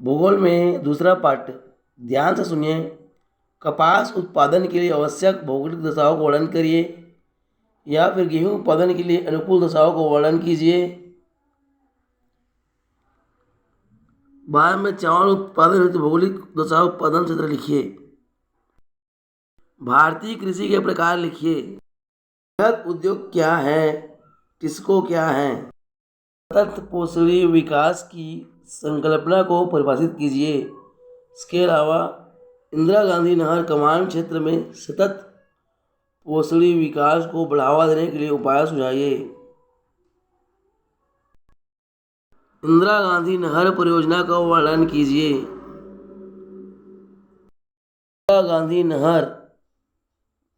भूगोल में दूसरा पाठ, ध्यान से सुनिए। कपास उत्पादन के लिए आवश्यक भौगोलिक दशाओं को वर्णन करिए, या फिर गेहूं उत्पादन के लिए अनुकूल दशाओं को वर्णन कीजिए। बाद में चावल उत्पादन हेतु भौगोलिक दशाओं उत्पादन क्षेत्र लिखिए। भारतीय कृषि के प्रकार लिखिए। बृहद उद्योग क्या है, टिस्को क्या है। सतत पोषणीय विकास की संकल्पना को परिभाषित कीजिए। इसके अलावा इंदिरा गांधी नहर कमान क्षेत्र में सतत पोषणीय विकास को बढ़ावा देने के लिए उपाय सुझाइए। इंदिरा गांधी नहर परियोजना का वर्णन कीजिए। इंदिरा गांधी नहर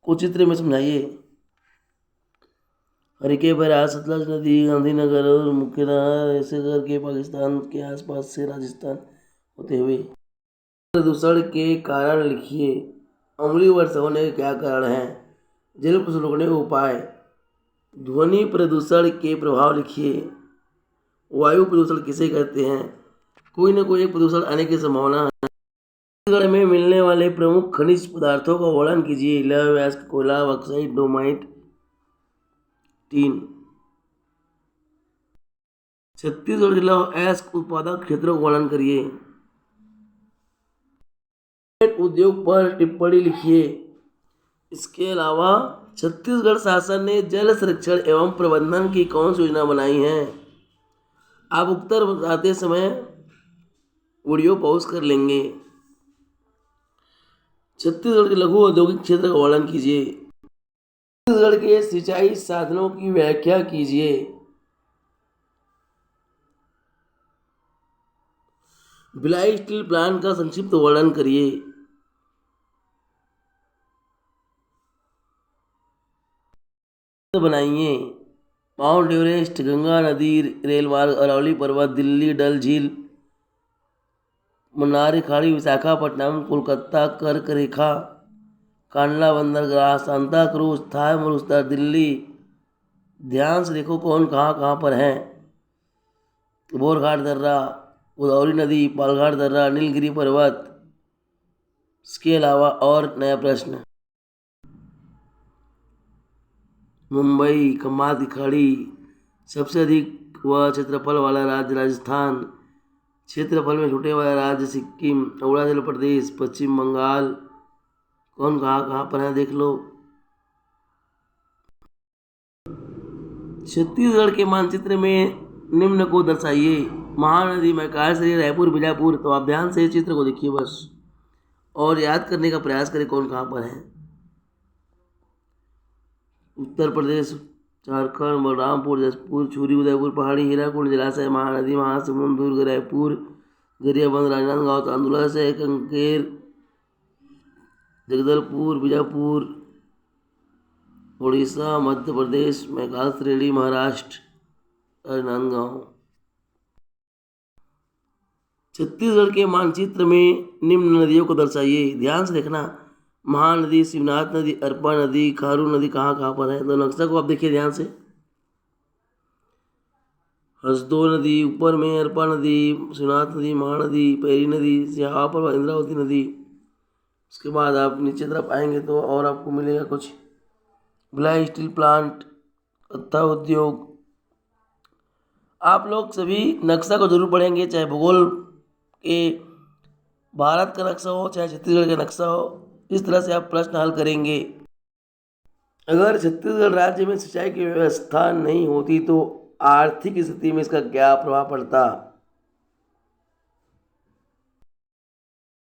को चित्र में समझाइए। हरिके बैराज, सतलज नदी, गांधीनगर और मुख्य नहर ऐसे करके पाकिस्तान के आसपास से राजस्थान होते हुए। प्रदूषण के कारण लिखिए। अम्लीय वर्षा होने के क्या कारण हैं। जल प्रदूषण रोकने के उपाय। ध्वनि प्रदूषण के प्रभाव लिखिए। वायु प्रदूषण किसे कहते हैं। कोई न कोई एक प्रदूषण आने की संभावना है। छत्तीसगढ़ में मिलने वाले प्रमुख खनिज पदार्थों का वर्णन कीजिए। लौह अयस्क, कोयला, बॉक्साइट, डोमाइट, टीन। छत्तीसगढ़ के लौह अयस्क उत्पादक क्षेत्रों का वर्णन करिए। उद्योग पर टिप्पणी लिखिए। इसके अलावा छत्तीसगढ़ शासन ने जल संरक्षण एवं प्रबंधन की कौन सी योजना बनाई है। आप उत्तर बताते समय वीडियो पॉज कर लेंगे। छत्तीसगढ़ के लघु औद्योगिक क्षेत्र का वर्णन कीजिए। छत्तीसगढ़ के सिंचाई साधनों की व्याख्या कीजिए। भिलाई स्टील प्लांट का संक्षिप्त वर्णन करिए। बनाइए। माउंट एवरेस्ट, गंगा नदी, रेल मार्ग, अरावली पर्वत, दिल्ली डल झील, मन्नार खाड़ी, विशाखापट्टनम, कोलकाता, कर्क रेखा, कांडला बंदरगाह, सांता क्रूज, थार मरुस्थल, दिल्ली। ध्यान से देखो कौन कहाँ कहाँ पर है। बोरघाट दर्रा, गोदावरी नदी, पालघाट दर्रा, नीलगिरी पर्वत। इसके अलावा और नया प्रश्न, मुंबई, खम्बात की खाड़ी, सबसे अधिक व क्षेत्रफल वाला राज्य राजस्थान, क्षेत्रफल में छूटे वाला राज्य सिक्किम, अरुणाचल प्रदेश, पश्चिम बंगाल। कौन कहाँ कहाँ पर है देख लो। छत्तीसगढ़ के मानचित्र में निम्न को दर्शाइए। महानदी, मैकालसरी, रायपुर, बीजापुर। तो आप ध्यान से चित्र को देखिए बस, और याद करने का प्रयास करें कौन कहाँ पर है। उत्तर प्रदेश, झारखंड, बलरामपुर, जसपुर, छुरी, उदयपुर, पहाड़ी, हीराकुंड, जलाशय, महानदी, महासमुंद, दुर्ग, रायपुर, गरियाबंद, राजनांदगांव, तांदुलाशय, कंकेर, जगदलपुर, बीजापुर, उड़ीसा, मध्य प्रदेश, मैकाल श्रेणी, महाराष्ट्र, राजनांदगांव। छत्तीसगढ़ के मानचित्र में निम्न नदियों को दर्शाइए। ध्यान से देखना, महानदी, शिवनाथ नदी, अरपा नदी, खारू नदी कहाँ कहाँ पर है। तो नक्शा को आप देखिए ध्यान से। हसदो नदी ऊपर में, अरपा नदी, शिवनाथ नदी, महानदी, पैरी नदी, यहाँ पर इंद्रावती नदी। उसके बाद आप नीचे तरफ आएंगे तो और आपको मिलेगा कुछ। भिलाई स्टील प्लांट, कत्था उद्योग। आप लोग सभी नक्शा को जरूर पढ़ेंगे, चाहे भूगोल के भारत का नक्शा हो चाहे छत्तीसगढ़ का नक्शा हो। इस तरह से आप प्रश्न हल करेंगे। अगर छत्तीसगढ़ राज्य में सिंचाई की व्यवस्था नहीं होती तो आर्थिक स्थिति में इसका क्या प्रभाव पड़ता।